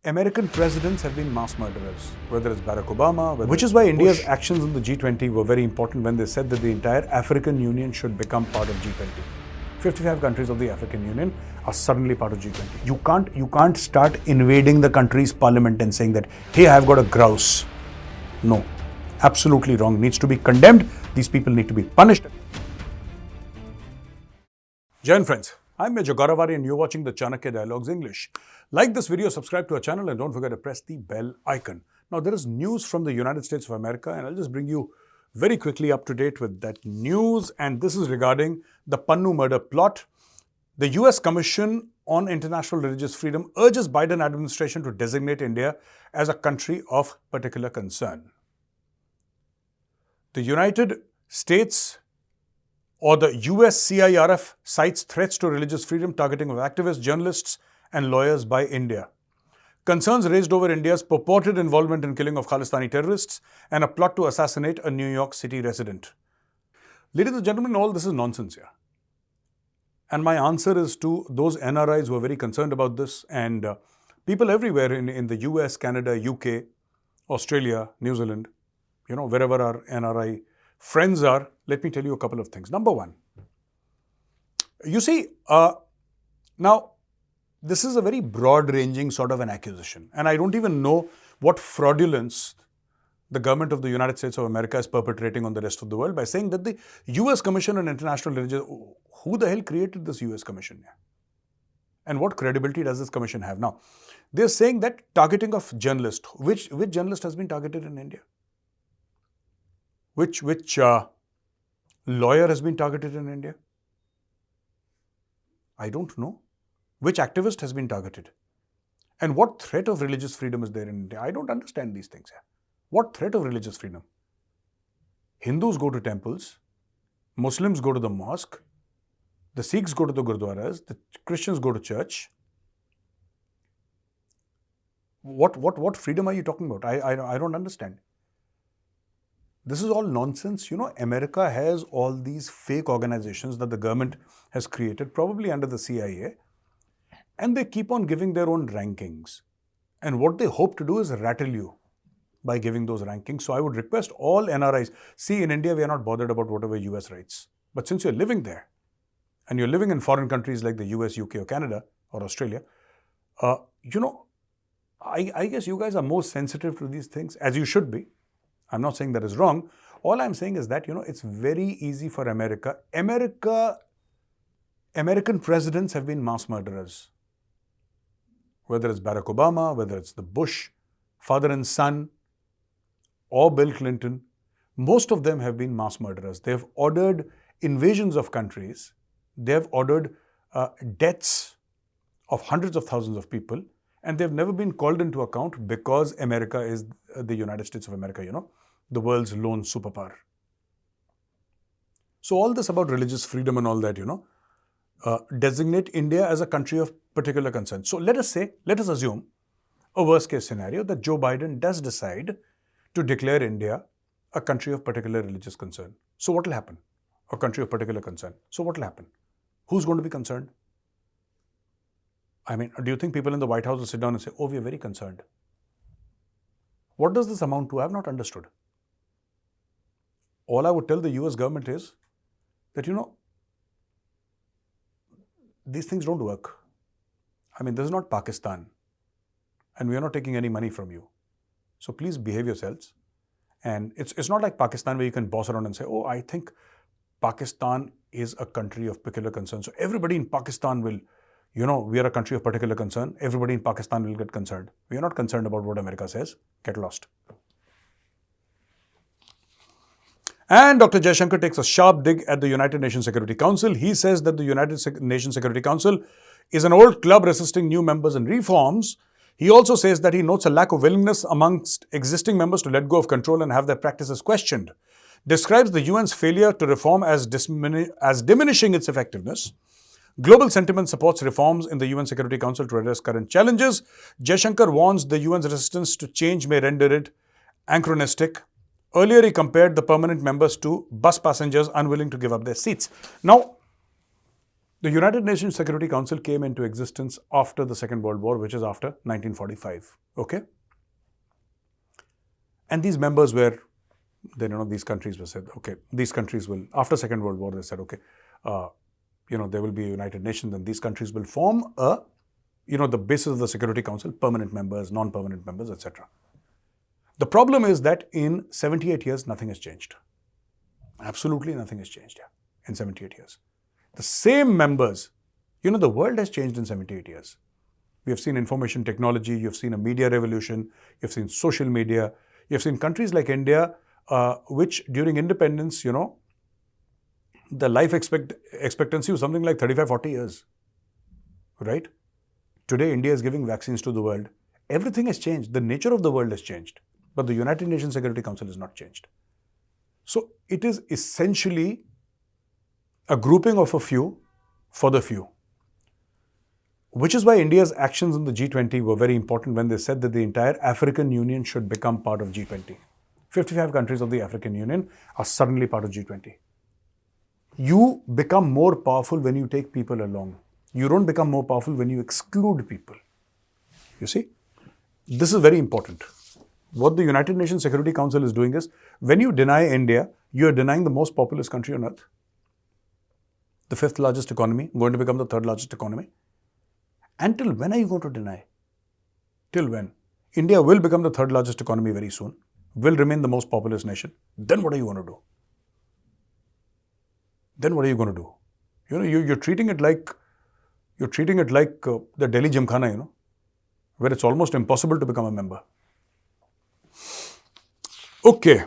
American presidents have been mass murderers, whether it's Barack Obama, which is why India's actions in the G20 were very important when they said that the entire African Union should become part of G20. 55 countries of the African Union are suddenly part of G20. You can't start invading the country's parliament and saying that, hey, I've got a grouse. No, absolutely wrong. Needs to be condemned. These people need to be punished. Jairam friends, I'm Major Gaurav and you're watching the Chanakya Dialogues English. Like this video, subscribe to our channel and don't forget to press the bell icon. Now there is news from the United States of America and I'll just bring you very quickly up to date with that news, and this is regarding the Pannu murder plot. The US Commission on International Religious Freedom urges Biden administration to designate India as a country of particular concern. The United States or the US CIRF cites threats to religious freedom targeting of activists, journalists and lawyers by India. Concerns raised over India's purported involvement in killing of Khalistani terrorists and a plot to assassinate a New York City resident. Ladies and gentlemen, all this is nonsense here. And my answer is to those NRIs who are very concerned about this and people everywhere in the US, Canada, UK, Australia, New Zealand, wherever our NRI friends are, let me tell you a couple of things. Number one, you see, now this is a very broad-ranging sort of an accusation, and I don't even know what fraudulence the government of the United States of America is perpetrating on the rest of the world by saying that the US Commission on International Religion, who the hell created this US Commission? And what credibility does this commission have? Now, they're saying that targeting of journalists, which journalist has been targeted in India? Which lawyer has been targeted in India? I don't know. Which activist has been targeted? And what threat of religious freedom is there in India? I don't understand these things here. What threat of religious freedom? Hindus go to temples, Muslims go to the mosque, the Sikhs go to the Gurdwaras, the Christians go to church. What freedom are you talking about? I don't understand. This is all nonsense. America has all these fake organizations that the government has created, probably under the CIA, and they keep on giving their own rankings. And what they hope to do is rattle you by giving those rankings. So I would request all NRIs, see, in India, we are not bothered about whatever US writes. But since you're living there, and you're living in foreign countries like the US, UK, or Canada, or Australia, I guess you guys are more sensitive to these things, as you should be. I'm not saying that is wrong. All I'm saying is that, it's very easy for American presidents have been mass murderers. Whether it's Barack Obama, whether it's the Bush, father and son, or Bill Clinton, most of them have been mass murderers. They have ordered invasions of countries. They have ordered deaths of hundreds of thousands of people, and they've never been called into account because America is the United States of America, the world's lone superpower. So all this about religious freedom and all that, designate India as a country of particular concern. So let us assume a worst case scenario that Joe Biden does decide to declare India a country of particular religious concern. So what will happen? A country of particular concern. So what will happen? Who's going to be concerned? I mean, do you think people in the White House will sit down and say, oh, we are very concerned? What does this amount to? I have not understood. All I would tell the US government is that, these things don't work. I mean, this is not Pakistan, and we are not taking any money from you. So please behave yourselves. And it's not like Pakistan where you can boss around and say, oh, I think Pakistan is a country of particular concern. So everybody in Pakistan will, we are a country of particular concern. Everybody in Pakistan will get concerned. We are not concerned about what America says. Get lost. And Dr. Jaishankar takes a sharp dig at the United Nations Security Council. He says that the United Nations Security Council is an old club resisting new members and reforms. He also says that he notes a lack of willingness amongst existing members to let go of control and have their practices questioned. Describes the UN's failure to reform as diminishing its effectiveness. Global sentiment supports reforms in the UN Security Council to address current challenges. Jaishankar warns the UN's resistance to change may render it anachronistic. Earlier, he compared the permanent members to bus passengers unwilling to give up their seats. Now, The United Nations Security Council came into existence after the Second World War, which is after 1945. Okay? And these members were, these countries were said, okay, these countries will, after Second World War, they said, okay, there will be a United Nations and these countries will form the basis of the Security Council, permanent members, non-permanent members, etc. The problem is that in 78 years, nothing has changed. Absolutely nothing has changed in 78 years. The same members, the world has changed in 78 years. We have seen information technology, you've seen a media revolution, you've seen social media, you've seen countries like India, which during independence, the life expectancy was something like 35, 40 years, right? Today, India is giving vaccines to the world. Everything has changed. The nature of the world has changed. But the United Nations Security Council has not changed. So it is essentially a grouping of a few for the few. Which is why India's actions in the G20 were very important when they said that the entire African Union should become part of G20. 55 countries of the African Union are suddenly part of G20. You become more powerful when you take people along. You don't become more powerful when you exclude people. You see? This is very important. What the United Nations Security Council is doing is, when you deny India, you are denying the most populous country on earth. The 5th largest economy, going to become the 3rd largest economy. Until when are you going to deny? Till when? India will become the 3rd largest economy very soon, will remain the most populous nation. Then what are you going to do? Then what are you going to do? You're treating it like the Delhi Gymkhana, where it's almost impossible to become a member. Okay.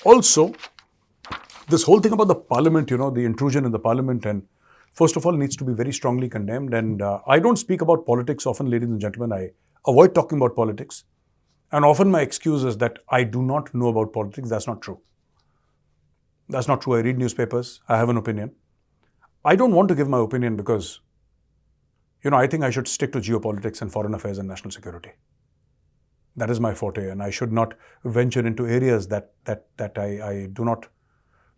Also, this whole thing about the parliament, the intrusion in the parliament, and first of all, needs to be very strongly condemned. And I don't speak about politics often, ladies and gentlemen. I avoid talking about politics. And often my excuse is that I do not know about politics. That's not true. That's not true. I read newspapers. I have an opinion. I don't want to give my opinion because, I think I should stick to geopolitics and foreign affairs and national security. That is my forte, and I should not venture into areas that I do not,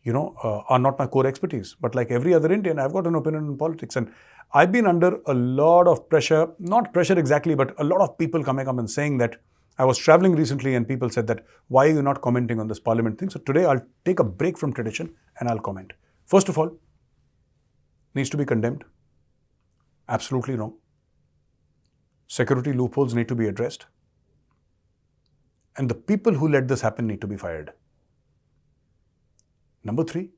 are not my core expertise. But like every other Indian, I've got an opinion on politics. And I've been under a lot of pressure, not pressure exactly, but a lot of people coming up and saying that I was traveling recently and people said that, why are you not commenting on this parliament thing? So today I'll take a break from tradition and I'll comment. First of all, needs to be condemned. Absolutely wrong. Security loopholes need to be addressed. And the people who let this happen need to be fired. Number 3,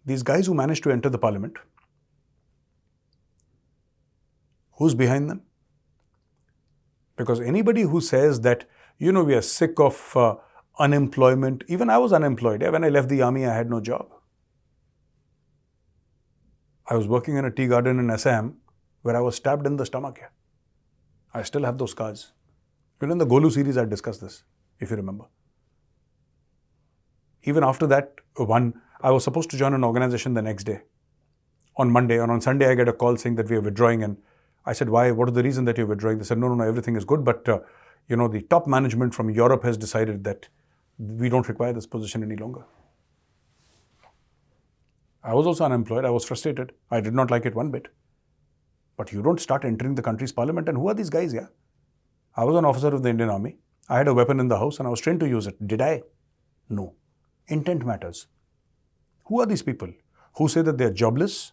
these guys who managed to enter the parliament, who's behind them? Because anybody who says that, we are sick of unemployment, even I was unemployed. When I left the army, I had no job. I was working in a tea garden in Assam where I was stabbed in the stomach. I still have those scars. In the Golu series, I discussed this, if you remember. Even after that, I was supposed to join an organization the next day, on Monday. And on Sunday, I get a call saying that we are withdrawing. And I said, why? What is the reason that you're withdrawing? They said, no, everything is good. But, the top management from Europe has decided that we don't require this position any longer. I was also unemployed. I was frustrated. I did not like it one bit. But you don't start entering the country's parliament. And who are these guys? I was an officer of the Indian Army. I had a weapon in the house and I was trained to use it. Did I? No. Intent matters. Who are these people who say that they're jobless,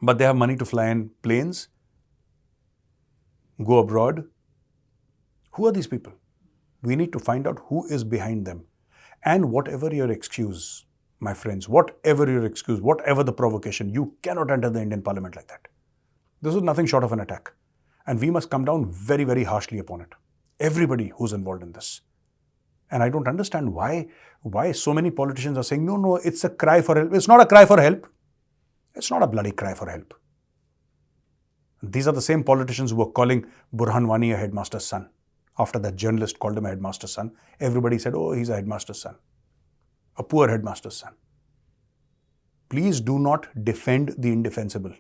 but they have money to fly in planes, go abroad? Who are these people? We need to find out who is behind them. And whatever your excuse, my friends, whatever your excuse, whatever the provocation, you cannot enter the Indian Parliament like that. This is nothing short of an attack. And we must come down very, very harshly upon it. Everybody who's involved in this. And I don't understand why so many politicians are saying, no, it's a cry for help. It's not a cry for help. It's not a bloody cry for help. These are the same politicians who were calling Burhan Wani a headmaster's son. After that journalist called him a headmaster's son, everybody said, oh, he's a headmaster's son. A poor headmaster's son. Please do not defend the indefensible.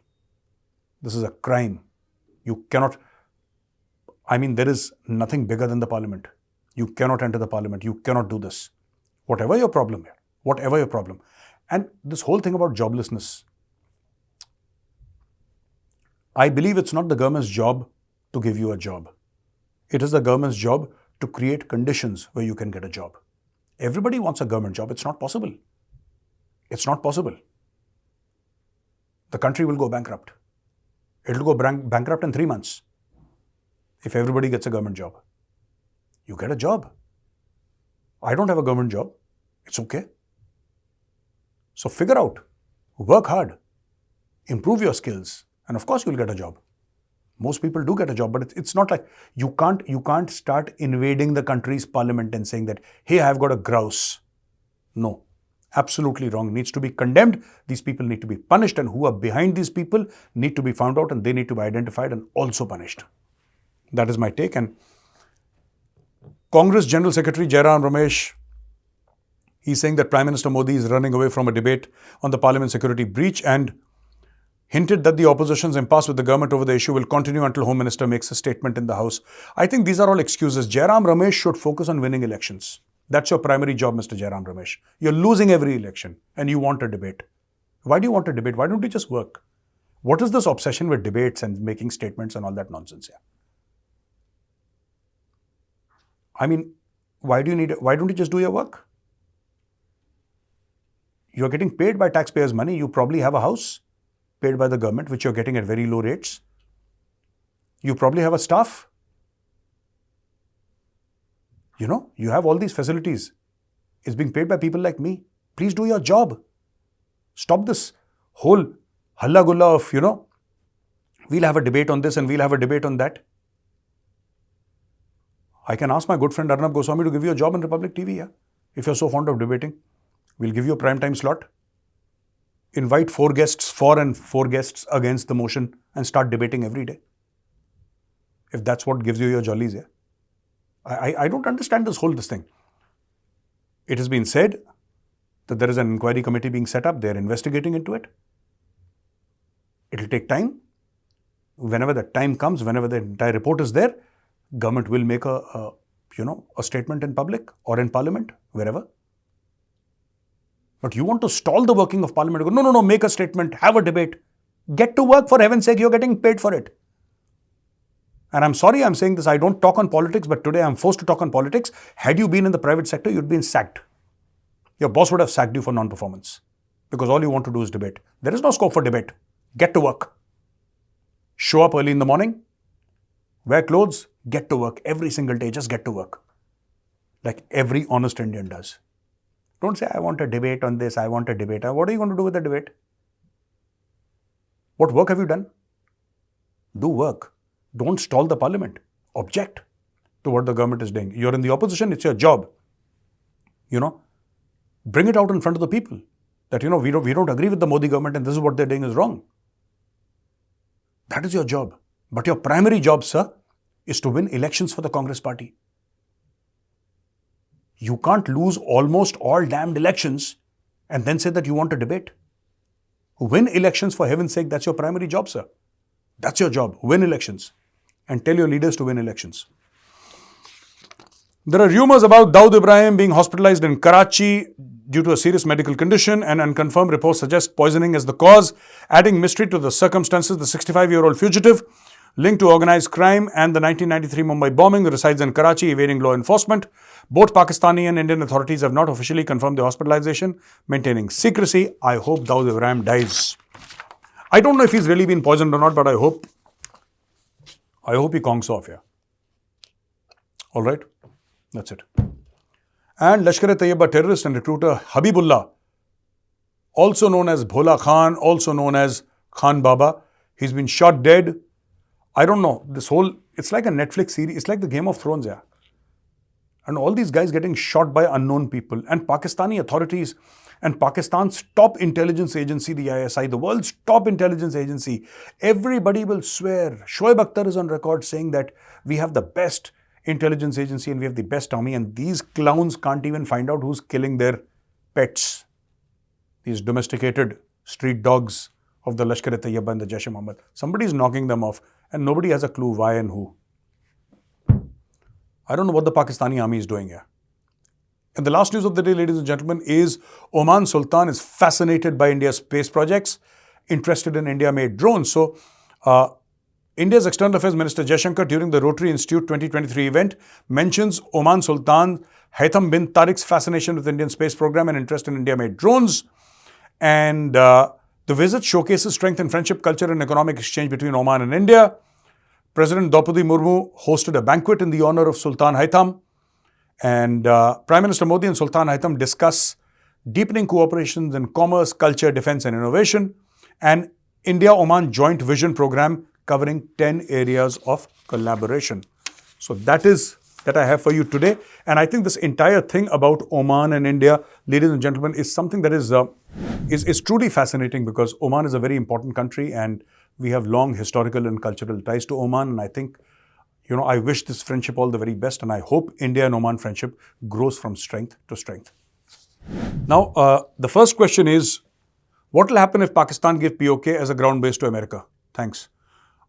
This is a crime. You cannot, there is nothing bigger than the parliament. You cannot enter the parliament. You cannot do this. Whatever your problem. And this whole thing about joblessness, I believe it's not the government's job to give you a job. It is the government's job to create conditions where you can get a job. Everybody wants a government job. It's not possible. It's not possible. The country will go bankrupt. It'll go bankrupt in 3 months if everybody gets a government job. You get a job. I don't have a government job. It's okay. So figure out, work hard, improve your skills, and of course you'll get a job. Most people do get a job, but it's not like you can't start invading the country's parliament and saying that, hey, I've got a grouse. No, absolutely wrong. Needs to be condemned. These people need to be punished, and who are behind these people need to be found out, and they need to be identified and also punished. That is my take. And Congress General Secretary Jairam Ramesh, he's saying that Prime Minister Modi is running away from a debate on the parliament security breach and hinted that the opposition's impasse with the government over the issue will continue until Home Minister makes a statement in the House. I think these are all excuses. Jairam Ramesh should focus on winning elections. That's your primary job, Mr. Jairam Ramesh. You're losing every election and you want a debate. Why do you want a debate? Why don't you just work? What is this obsession with debates and making statements and all that nonsense here? I mean, why don't you just do your work? You're getting paid by taxpayers' money. You probably have a house paid by the government, which you're getting at very low rates. You probably have a staff. You have all these facilities. It's being paid by people like me. Please do your job. Stop this whole halla gulla of, we'll have a debate on this and we'll have a debate on that. I can ask my good friend Arnab Goswami to give you a job in Republic TV, yeah? If you're so fond of debating. We'll give you a prime time slot. Invite 4 guests for and 4 guests against the motion and start debating every day. If that's what gives you your jollies, yeah. I don't understand this thing. It has been said that there is an inquiry committee being set up. They're investigating into it. It'll take time. Whenever the time comes, whenever the entire report is there, government will make a statement in public or in parliament, wherever. But you want to stall the working of parliament. Go, no, make a statement, have a debate. Get to work, for heaven's sake, you're getting paid for it. And I'm sorry I'm saying this, I don't talk on politics, but today I'm forced to talk on politics. Had you been in the private sector, you'd been sacked. Your boss would have sacked you for non-performance. Because all you want to do is debate. There is no scope for debate. Get to work. Show up early in the morning. Wear clothes. Get to work. Every single day, just get to work. Like every honest Indian does. Don't say, I want a debate on this, I want a debate. What are you going to do with the debate? What work have you done? Do work. Don't stall the parliament. Object to what the government is doing. You're in the opposition, it's your job. Bring it out in front of the people. That, we don't agree with the Modi government and this is what they're doing is wrong. That is your job. But your primary job, sir, is to win elections for the Congress party. You can't lose almost all damned elections and then say that you want a debate. Win elections, for heaven's sake. That's your primary job, sir. That's your job. Win elections. And tell your leaders to win elections. There are rumors about Dawood Ibrahim being hospitalized in Karachi due to a serious medical condition, and unconfirmed reports suggest poisoning as the cause. Adding mystery to the circumstances, the 65-year-old fugitive linked to organized crime and the 1993 Mumbai bombing resides in Karachi evading law enforcement. Both Pakistani and Indian authorities have not officially confirmed the hospitalization, maintaining secrecy. I hope Dawood Ibrahim dies. I don't know if he's really been poisoned or not, but I hope he conks off here. All right, that's it. And Lashkar-e-Taiba terrorist and recruiter Habibullah, also known as Bhola Khan, also known as Khan Baba, he's been shot dead. I don't know, it's like a Netflix series, it's like the Game of Thrones, yeah. And all these guys getting shot by unknown people, and Pakistani authorities and Pakistan's top intelligence agency, the ISI, the world's top intelligence agency, everybody will swear. Shoaib Akhtar is on record saying that we have the best intelligence agency and we have the best army, and these clowns can't even find out who's killing their pets. These domesticated street dogs of the Lashkar-e-Taiba and the Jaish-e-Mohammed. Somebody's knocking them off and nobody has a clue why and who. I don't know what the Pakistani army is doing here. And the last news of the day, ladies and gentlemen, is Oman Sultan is fascinated by India's space projects, interested in India-made drones. So, India's External Affairs Minister Jaishankar during the Rotary Institute 2023 event mentions Oman Sultan Haytham bin Tariq's fascination with the Indian space program and interest in India-made drones. And the visit showcases strength in friendship, culture and economic exchange between Oman and India. President Draupadi Murmu hosted a banquet in the honor of Sultan Haytham. And Prime Minister Modi and Sultan Haytham discuss deepening cooperations in commerce, culture, defense and innovation, and India-Oman Joint Vision Program covering 10 areas of collaboration. So that I have for you today. And I think this entire thing about Oman and India, ladies and gentlemen, is something that is truly fascinating, because Oman is a very important country and we have long historical and cultural ties to Oman. And I think, I wish this friendship all the very best, and I hope India and Oman friendship grows from strength to strength. Now, the first question is, what will happen if Pakistan give POK as a ground base to America? Thanks.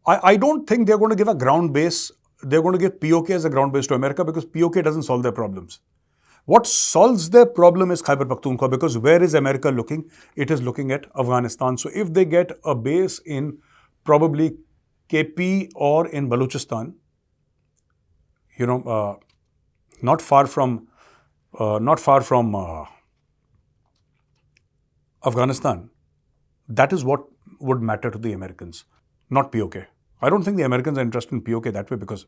I don't think they're going to give a ground base. They're going to give POK as a ground base to America, because POK doesn't solve their problems. What solves their problem is Khyber Pakhtunkhwa, because where is America looking? It is looking at Afghanistan. So if they get a base in probably KP or in Balochistan, not far from Afghanistan, that is what would matter to the Americans, not POK. I don't think the Americans are interested in POK that way, because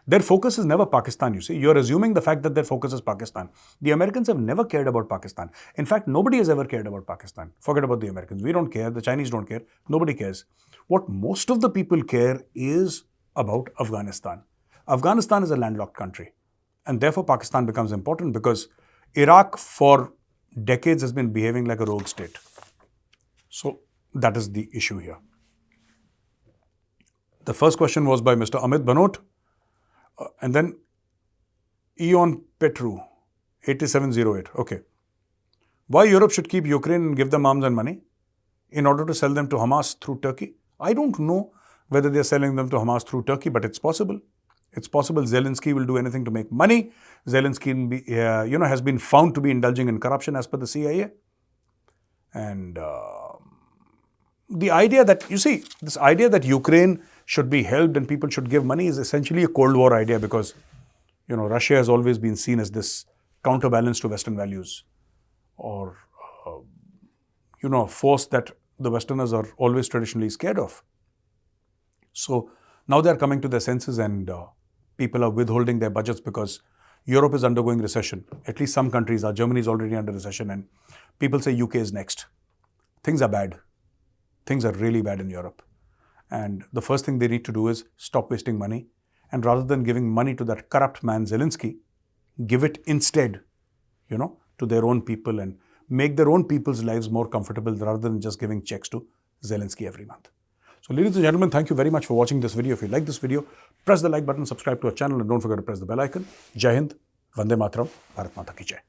their focus is never Pakistan, you see. You're assuming the fact that their focus is Pakistan. The Americans have never cared about Pakistan. In fact, nobody has ever cared about Pakistan. Forget about the Americans. We don't care. The Chinese don't care. Nobody cares. What most of the people care is about Afghanistan. Afghanistan is a landlocked country, and therefore Pakistan becomes important, because Iraq for decades has been behaving like a rogue state. So that is the issue here. The first question was by Mr. Amit Banot, and then Eon Petru, 8708. Okay. Why Europe should keep Ukraine and give them arms and money in order to sell them to Hamas through Turkey? I don't know whether they're selling them to Hamas through Turkey, but it's possible. It's possible Zelensky will do anything to make money. Zelensky, has been found to be indulging in corruption as per the CIA. And the idea that, this idea that Ukraine should be helped and people should give money is essentially a Cold War idea, because, Russia has always been seen as this counterbalance to Western values, or, a force that the Westerners are always traditionally scared of. So now they're coming to their senses, and people are withholding their budgets because Europe is undergoing recession. At least some countries are. Germany is already under recession, and people say UK is next. Things are bad. Things are really bad in Europe. And the first thing they need to do is stop wasting money. And rather than giving money to that corrupt man Zelensky, give it instead, to their own people, and make their own people's lives more comfortable, rather than just giving checks to Zelensky every month. So ladies and gentlemen, thank you very much for watching this video. If you like this video, press the like button, subscribe to our channel, and don't forget to press the bell icon. Jai Hind, Vande Mataram, Bharat Mata Ki Jai.